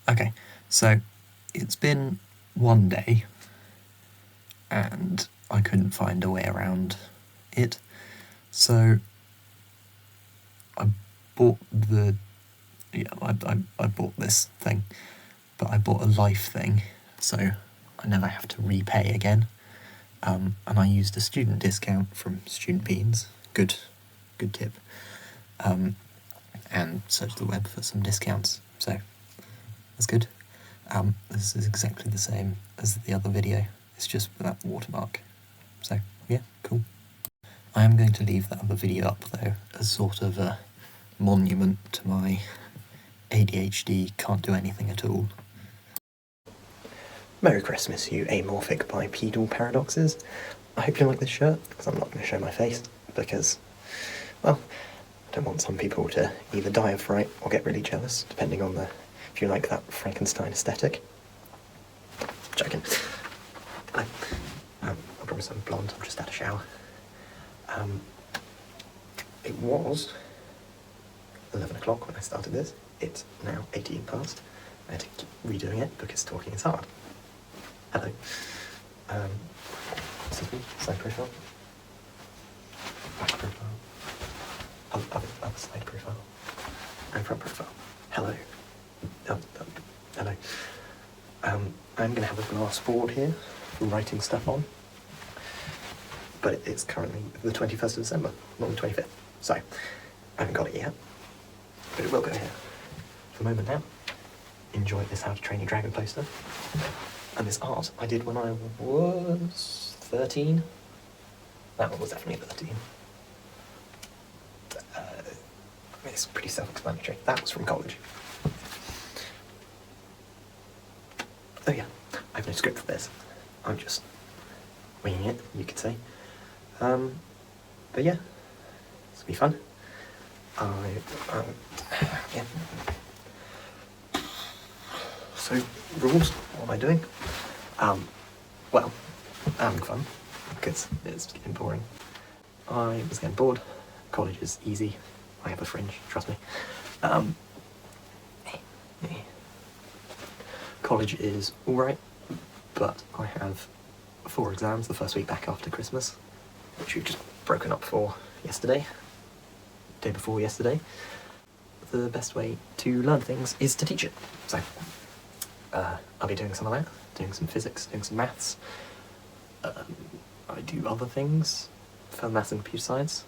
Okay, so it's been one day and I couldn't find a way around it, so I bought I bought this thing, but I bought a life thing, so I never have to repay again. And I used a student discount from Student Beans, good tip, and searched the web for some discounts, so that's good. This is exactly the same as the other video, it's just without the watermark, so yeah, cool. I am going to leave that other video up though, as sort of a monument to my ADHD can't do anything at all. Merry Christmas, you amorphic bipedal paradoxes. I hope you like this shirt, because I'm not going to show my face, because, well, I don't want some people to either die of fright or get really jealous, depending on if you like that Frankenstein aesthetic. Joking. I promise I'm blonde, I've just had a shower. It was 11 o'clock when I started this. It's now 18 past. I had to keep redoing it because talking is hard. Hello. Excuse me, side profile. Back profile. Other side profile. And front profile. Hello. Hello. I'm going to have a glass board here for writing stuff on. But it's currently the 21st of December, not the 25th. So, I haven't got it yet. But it will go here. For the moment now, enjoy this How to Train Your Dragon poster. And this art I did when I was 13. That one was definitely 13. It's pretty self-explanatory. That was from college. Oh yeah, I have no script for this. I'm just winging it, you could say. But yeah, it's gonna be fun. Yeah. So, rules, what am I doing? Well, I'm having fun, because it's getting boring. I was getting bored. College is easy. I have a fringe, trust me. College is alright, but I have 4 exams the first week back after Christmas, which we've just broken up for yesterday, day before yesterday. The best way to learn things is to teach it. So, I'll be doing some of that, doing some physics, doing some maths. I do other things for maths and computer science.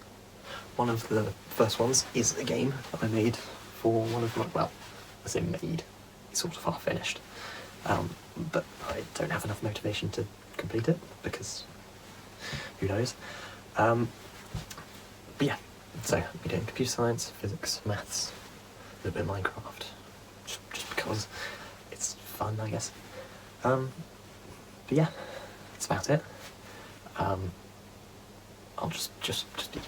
One of the first ones is a game that I made for one of my, well, I say made, it's sort of half finished. But I don't have enough motivation to complete it, because who knows. But yeah, so I'll be doing computer science, physics, maths, a little bit of Minecraft, just because it's fun, I guess. But yeah, that's about it. I'll just be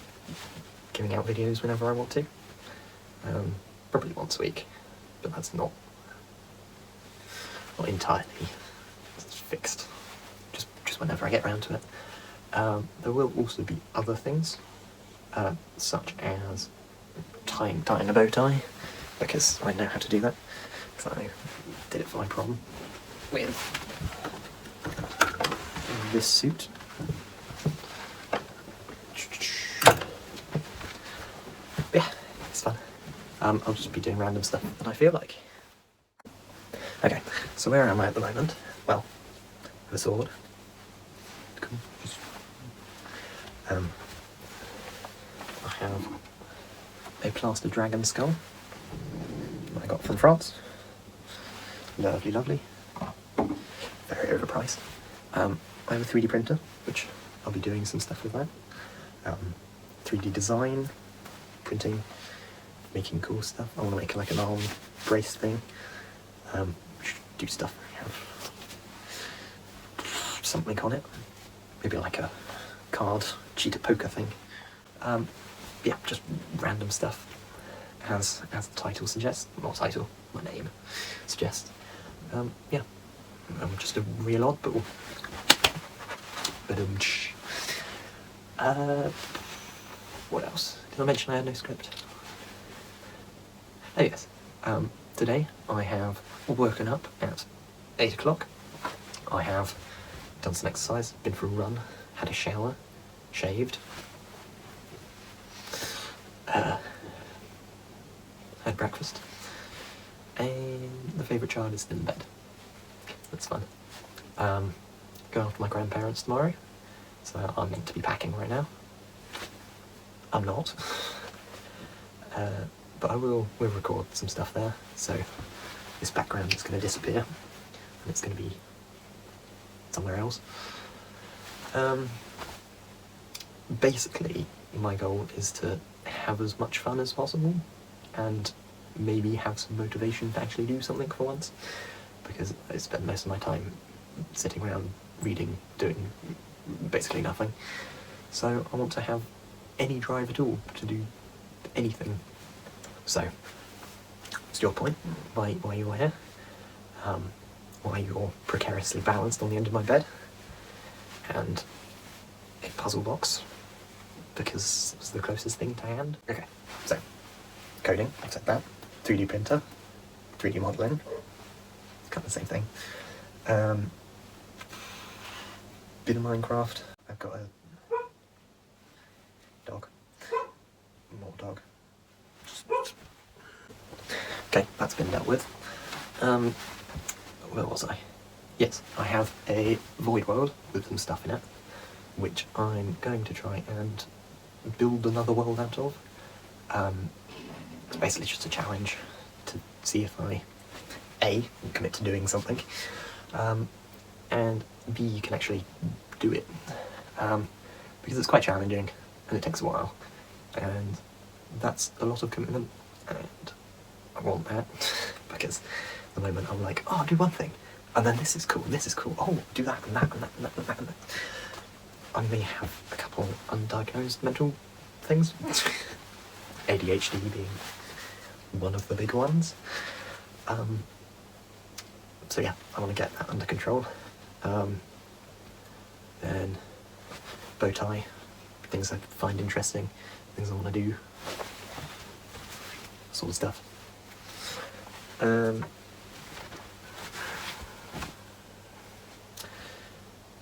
giving out videos whenever I want to. Probably once a week, but that's not entirely fixed. Just whenever I get around to it. There will also be other things, such as tying a bow tie, because I know how to do that, because I did it for my prom with this suit. Yeah, it's fun. I'll just be doing random stuff that I feel like. Okay, so where am I at the moment? Well, I have a sword. Cool. I have a plaster dragon skull that I got from France. Lovely, lovely. Very overpriced. I have a 3D printer, which I'll be doing some stuff with that. 3D design, printing, making cool stuff. I want to make like an arm brace thing. Do stuff. Have something on it. Maybe like a card, cheetah poker thing. Yeah, just random stuff, as the title suggests. Not title, my name suggests. Yeah, just a real oddball. What else? Did I mention I had no script? Oh yes. Today I have woken up at 8 o'clock. I have done some exercise, been for a run, had a shower, shaved, had breakfast, and the favourite child is still in bed. That's fun. Going off to my grandparents tomorrow, so I'm meant to be packing right now. I'm not. But we'll record some stuff there, so this background is going to disappear, and it's going to be somewhere else. Basically, my goal is to have as much fun as possible, and maybe have some motivation to actually do something for once, because I spend most of my time sitting around reading, doing basically nothing. So I want to have any drive at all to do anything. So, it's your point, why you're here, why you're precariously balanced on the end of my bed, and a puzzle box, because it's the closest thing to hand. Okay, so, coding, I've said that, 3D printer, 3D modelling, it's kind of the same thing. Bit of Minecraft, I've got a dog, more dog. Okay, that's been dealt with. Where was I? Yes, I have a void world with some stuff in it, which I'm going to try and build another world out of. It's basically just a challenge to see if I, A, commit to doing something, and B, can actually do it. Because it's quite challenging, and it takes a while, and that's a lot of commitment, and I want that, because at the moment I'm like, oh, I'll do one thing, and then this is cool, oh, do that, and that, and that, and that, and that, and that. I may have a couple undiagnosed mental things, ADHD being one of the big ones. So yeah, I want to get that under control. Then bow tie, things I find interesting, things I want to do, sort of stuff.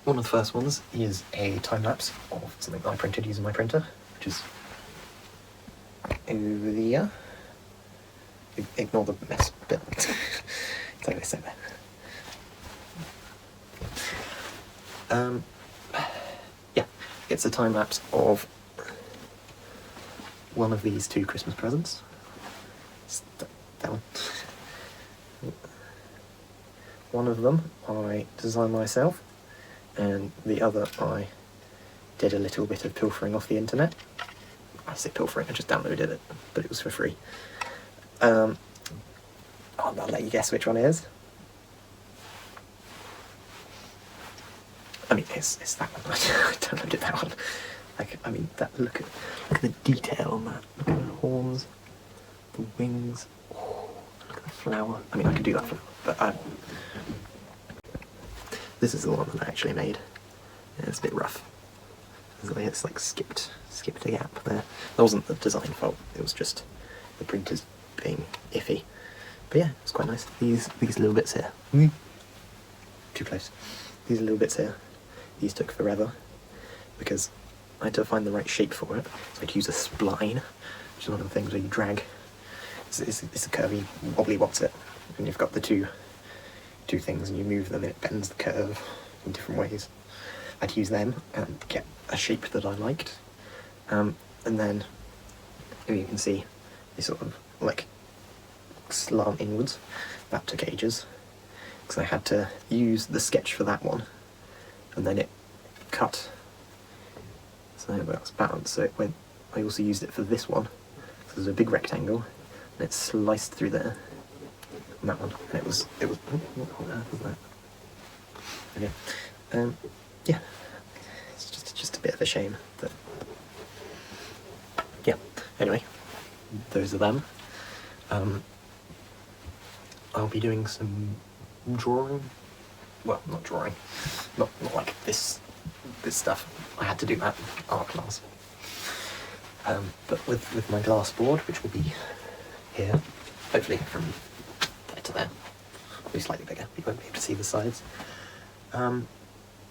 One of the first ones is a time-lapse of something that I printed using my printer, which is over there. Ignore the mess bit. It's like this over there. Yeah, it's a time-lapse of one of these two Christmas presents. That one. One of them I designed myself, and the other I did a little bit of pilfering off the internet. I say pilfering, I just downloaded it, but it was for free. I'll let you guess which one it is. I mean, it's that one. I downloaded that one. Like, I mean, look at the detail on that. Look at the horns, the wings. Oh, look at the flower. I mean, I could do that flower, but this is the one that I actually made. Yeah, it's a bit rough. It's like skipped a gap there. That wasn't the design fault. It was just the printers being iffy. But yeah, it's quite nice. These little bits here. Too close. These little bits here. These took forever because I had to find the right shape for it. So I had to use a spline, which is one of the things where you drag. It's a curvy, wobbly what's-it, and you've got the two things, and you move them, and it bends the curve in different ways. I had to use them and get a shape that I liked, and then, as you can see, they sort of like slant inwards. That took ages because I had to use the sketch for that one, and then it cut. So that was balanced. So it went. I also used it for this one. So there's a big rectangle, and it sliced through there. On that one, and it was. What on earth was that? Okay. Yeah. It's just a bit of a shame that. Yeah. Anyway, those are them. I'll be doing some drawing. Well, not drawing. Not like this stuff. I had to do that in art class. But with my glass board, which will be here, hopefully from get to there. It'll be slightly bigger, you won't be able to see the sides.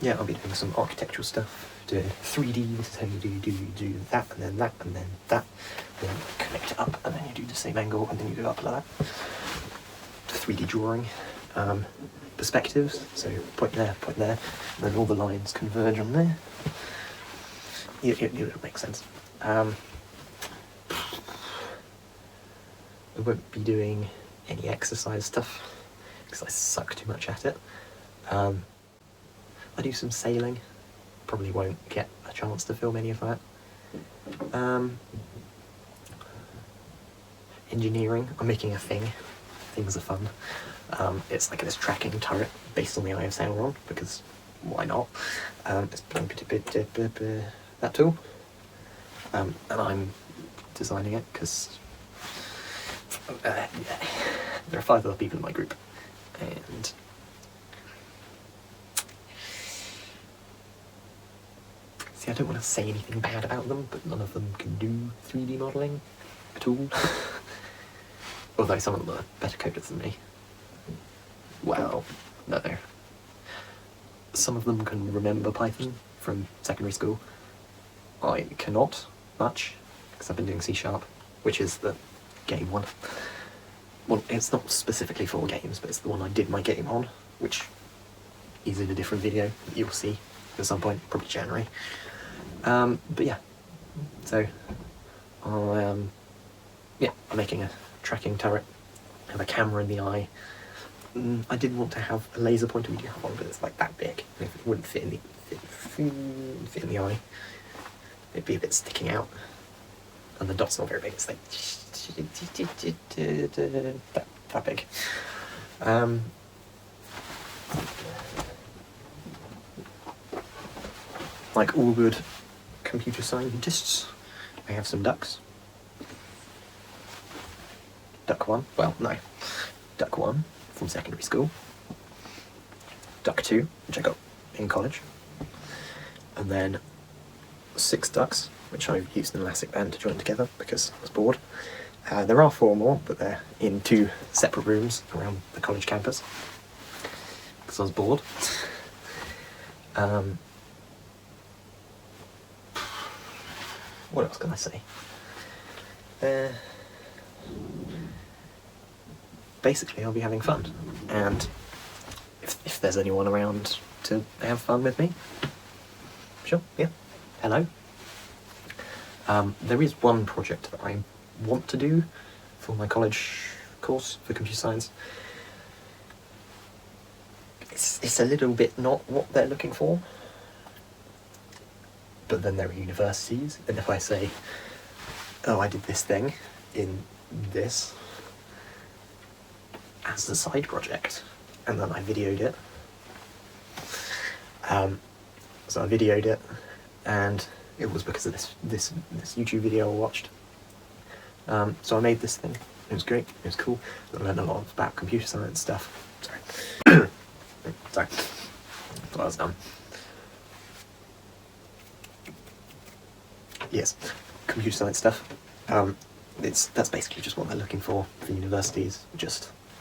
Yeah, I'll be doing some architectural stuff, doing 3D, this is how you do that, and then that, and then that, and then connect it up, and then you do the same angle, and then you go up like that. 3D drawing, perspectives, so point there, and then all the lines converge on there. It'll make sense. I won't be doing any exercise stuff, because I suck too much at it. I do some sailing, probably won't get a chance to film any of that. Engineering, I'm making a thing. Things are fun. It's like this tracking turret based on the Eye of Sauron, because why not? It's that tool. And I'm designing it because there are 5 other people in my group, and see, I don't want to say anything bad about them, but none of them can do 3D modelling at all. Although some of them are better coders than me. Well, no. Some of them can remember Python from secondary school. I cannot much, because I've been doing C#, which is the game one. Well, it's not specifically for games, but it's the one I did my game on, which is in a different video that you'll see at some point, probably January. But yeah, so I'm making a tracking turret, have a camera in the eye. I did want to have a laser pointer. We do have one, but it's like that big, and if it wouldn't fit in the eye, it'd be a bit sticking out, and the dot's not very big. It's like that big. Like all good computer scientists, I have some ducks. Duck 1, well, no. Duck 1 from secondary school. Duck 2, which I got in college. And then 6 ducks, which I used an elastic band to join together because I was bored. There are 4 more, but they're in 2 separate rooms around the college campus because I was bored. What else can I say? Basically, I'll be having fun, and if there's anyone around to have fun with me, sure, yeah, hello. There is one project that I want to do for my college course for computer science. It's a little bit not what they're looking for, but then there are universities, and if I say, oh, I did this thing in this as a side project, and then I videoed it. So I videoed it, and it was because of this YouTube video I watched. So I made this thing. It was great. It was cool. I learned a lot about computer science stuff. Sorry. Sorry. Well, that's done. Yes, computer science stuff. That's basically just what they're looking for universities.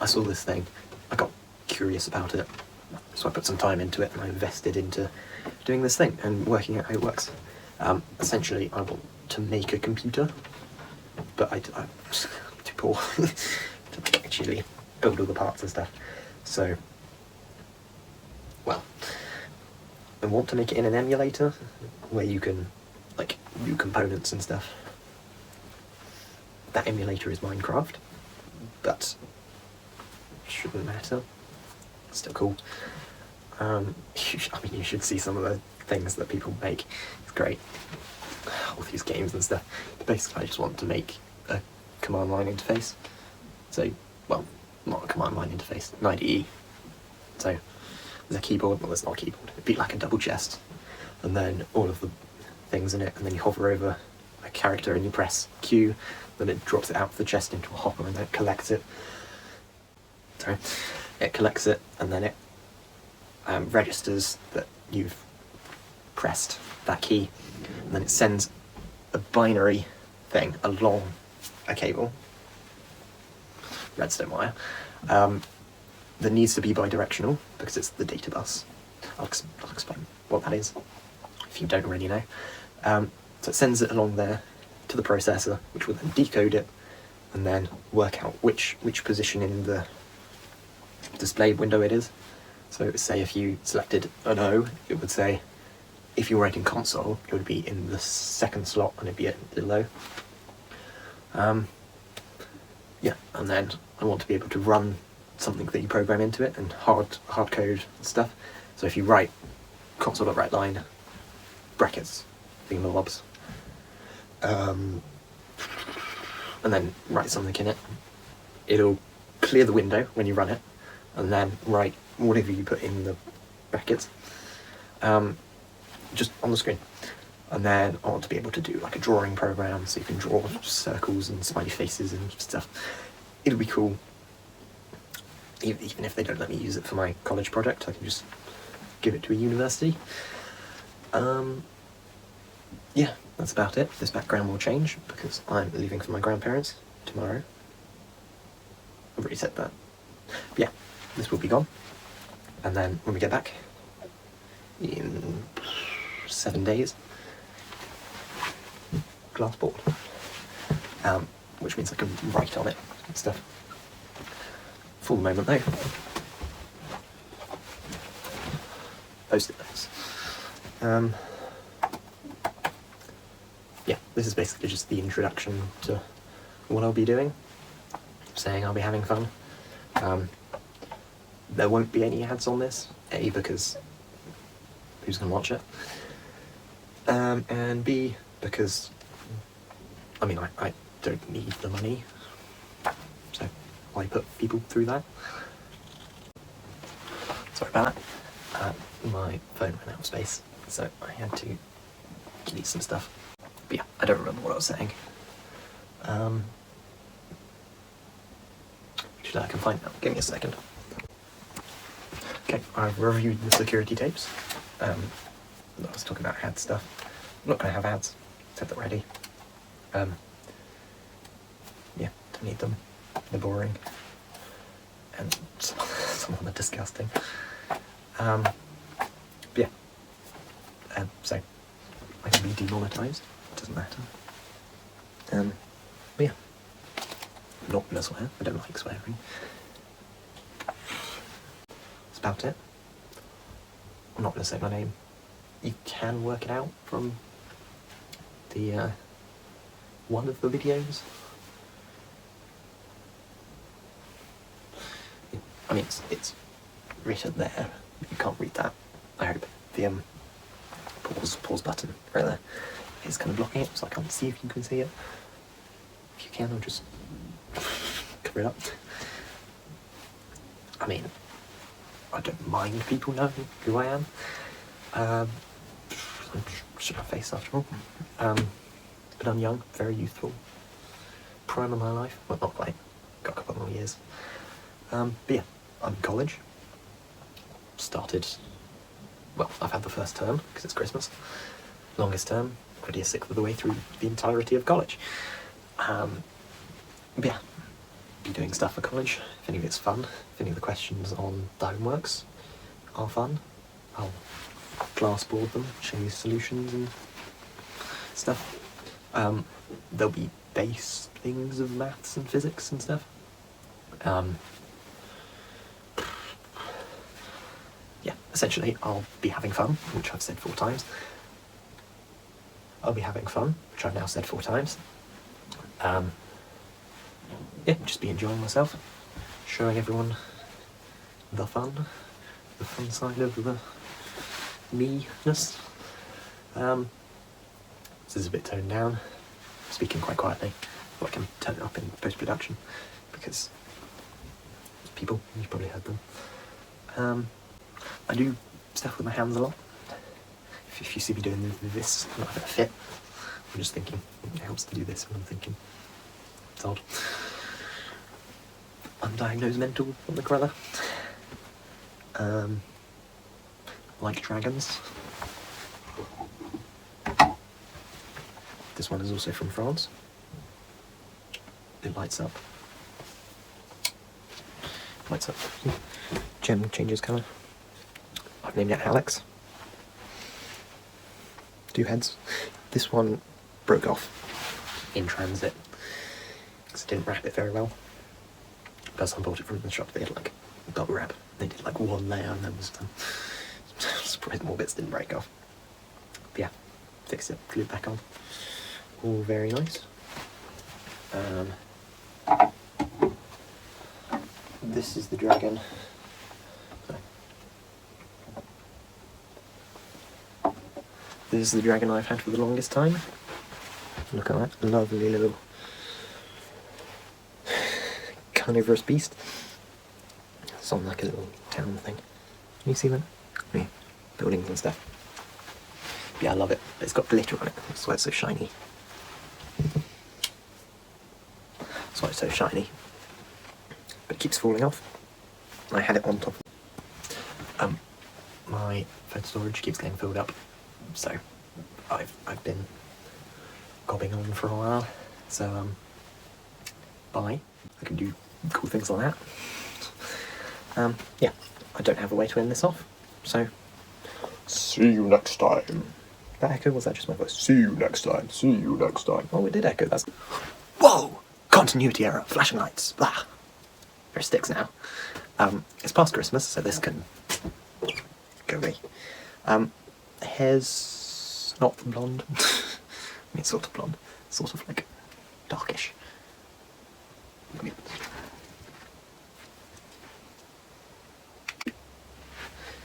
I saw this thing, I got curious about it, so I put some time into it, and I invested into doing this thing and working out how it works. Essentially, I want to make a computer, but I'm too poor to actually build all the parts and stuff. So, well, I want to make it in an emulator where you can like new components and stuff. That emulator is Minecraft, but shouldn't matter. It's still cool. You should see some of the things that people make. It's great. All these games and stuff. Basically, I just want to make a command line interface. So, well, not a command line interface, an IDE. So, there's a keyboard. Well, there's not a keyboard. It'd be like a double chest, and then all of the things in it, and then you hover over a character and you press Q, then it drops it out of the chest into a hopper, and then it collects it. Sorry, it collects it, and then it registers that you've pressed that key, and then it sends a binary thing along a cable, redstone wire, that needs to be bidirectional because it's the data bus. I'll explain what that is if you don't already know. So it sends it along there to the processor, which will then decode it and then work out which position in the display window it is. So say if you selected an O, it would say, if you were writing console, it would be in the second slot and it'd be a little O. Yeah, and then I want to be able to run something that you program into it and hard code stuff. So if you write console.writeLine brackets thingamabobs, and then write something in it, it'll clear the window when you run it, and then write whatever you put in the brackets, just on the screen. And then I want to be able to do like a drawing program, so you can draw circles and smiley faces and stuff. It'll be cool. Even if they don't let me use it for my college project, I can just give it to a university. Yeah, that's about it. This background will change because I'm leaving for my grandparents tomorrow. I've already said that. But yeah, this will be gone. And then when we get back, in 7 days, glass board. Which means I can write on it and stuff. For the moment though, post-it notes. Yeah, this is basically just the introduction to what I'll be doing. Saying I'll be having fun. There won't be any ads on this, A, because who's going to watch it? And B, because, I mean, I don't need the money, so why put people through that? Sorry about that. My phone ran out of space, so I had to delete some stuff. But yeah, I don't remember what I was saying. Actually, I can find out. Give me a second. Okay, I've reviewed the security tapes. I was talking about ad stuff. I'm not going to have ads. Said that already. Yeah, don't need them. They're boring. And some of them are disgusting. But yeah. So, I can be demonetised. Doesn't matter. But yeah. I'm not going to swear. I don't like swearing. That's about it. I'm not going to say my name. You can work it out from the one of the videos. I mean, it's written there. You can't read that. I hope the pause button right there is kind of blocking it, so I can't see if you can see it. If you can, I'll just cover it up. I mean, I don't mind people knowing who I am. I'm just my face after all. But I'm young, very youthful. Prime of my life. Well, not quite. Got a couple more years. But yeah, I'm in college. Started, well, I've had the first term, because it's Christmas. Longest term, already a sixth of the way through the entirety of college. But yeah, be doing stuff for college. If any of it's fun, if any of the questions on the homeworks are fun, I'll glassboard them, show you solutions and stuff. There'll be base things of maths and physics and stuff. Yeah, essentially I'll be having fun, which I've said 4 times. I'll be having fun, which I've now said 4 times. Yeah, just be enjoying myself, showing everyone the fun side of the me-ness. This is a bit toned down, I'm speaking quite quietly, but I can turn it up in post-production, because people, you've probably heard them. I do stuff with my hands a lot. If you see me doing this, I'm not going to fit. I'm just thinking, it helps to do this when I'm thinking. It's odd. Undiagnosed mental something or other. Like dragons. This one is also from France. It lights up. lights up. Gem changes colour. I've named it Alex. 2 heads. This one broke off in transit because I didn't wrap it very well. But I bought it from the shop. They had like double wrap. They did like 1 layer and then was done. Surprised more bits didn't break off. But yeah, fixed it, glued back on. All very nice. This is the dragon. This is the dragon I've had for the longest time. Look at that lovely little carnivorous beast. It's on like a little town thing. Can you see that? Yeah, buildings and stuff. Yeah, I love it. It's got glitter on it. That's why it's so shiny. That's why it's so shiny. But it keeps falling off. I had it on top. My phone storage keeps getting filled up, so I've been gobbing on for a while. So bye. I can do cool things like that. Yeah, I don't have a way to end this off. So see you next time. That echo, was that just my voice? See you next time. See you next time. Oh, it did echo. That's. Whoa! Continuity error. Flashing lights. Blah. There are sticks now. It's past Christmas, so this can go away. Hair's not blonde. I mean, sort of blonde. Sort of like darkish. I mean,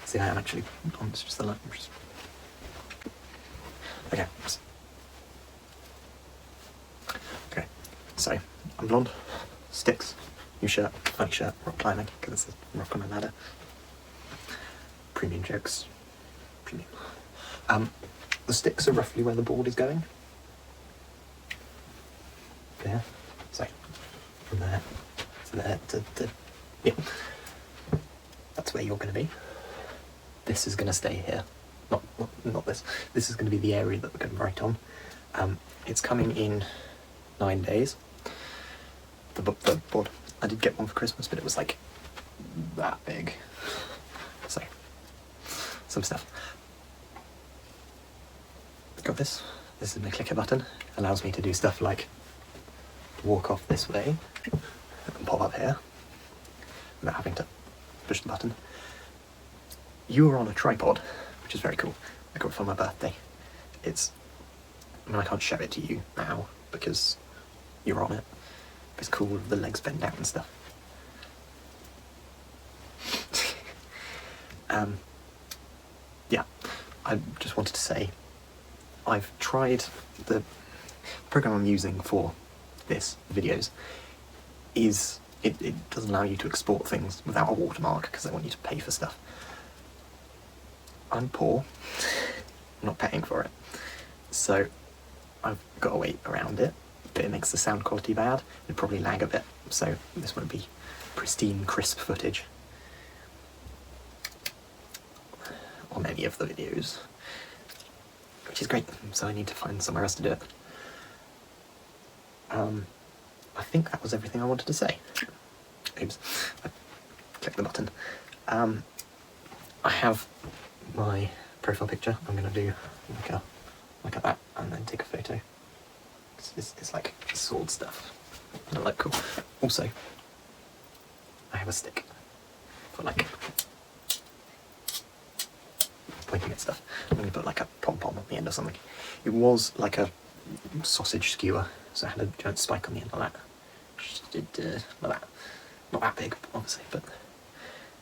see, I am actually blonde. It's just the light. Okay. Okay. So I'm blonde. Sticks. New shirt, funny shirt, rock climbing, because it's a rock climbing ladder. Premium jokes. Premium. The sticks are roughly where the board is going. There. So, from there to there to yeah. That's where you're going to be. This is going to stay here. Not this. This is going to be the area that we're going to write on. It's coming in 9 days. The board. I did get one for Christmas, but it was like that big. So, some stuff. Got this. This is my clicker button. Allows me to do stuff like walk off this way and pop up here without having to push the button. You are on a tripod, which is very cool. I got it for my birthday. I mean, I can't show it to you now because you're on it. It's cool, the legs bend down and stuff. Yeah, I just wanted to say, I've tried the program I'm using for this videos is, it doesn't allow you to export things without a watermark because they want you to pay for stuff. I'm poor, I'm not paying for it, so I've got a way around it. But it makes the sound quality bad. It'd probably lag a bit, so this won't be pristine, crisp footage on any of the videos, which is great. So I need to find somewhere else to do it. I think that was everything I wanted to say. Oops, I clicked the button. I have my profile picture. I'm going to do like that, and then take a photo. It's like sword stuff. I like cool. Also, I have a stick for like pointing at stuff. I'm going to put like a pom-pom on the end or something. It was like a sausage skewer, so I had a giant spike on the end of that. Just did like that. Not that big, obviously, but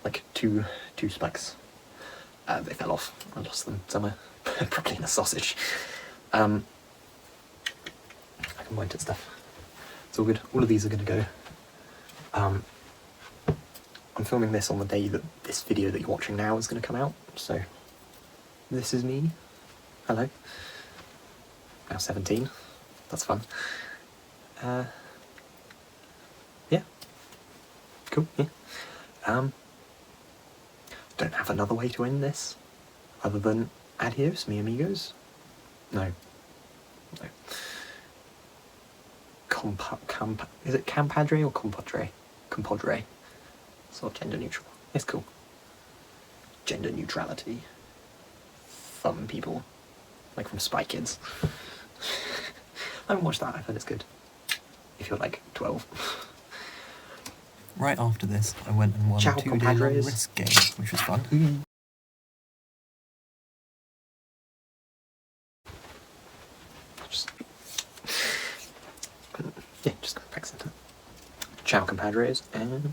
like two spikes. They fell off. I lost them somewhere, probably in a sausage. I can point at stuff. It's all good. All of these are going to go. I'm filming this on the day that this video that you're watching now is going to come out, so this is me. Hello. Now 17. That's fun. Yeah. Cool, yeah. Don't have another way to end this other than adios, mi amigos. No. Is it compadre or compadre? Compadre. Sort of gender neutral. It's cool. Gender neutrality. Fun people. Like from Spy Kids. I haven't watched that, I've heard it's good. If you're like 12. Right after this, I went and won Ciao, a 2-day long compadres. risk game, which was fun. Just go back center. Ciao, compadres, and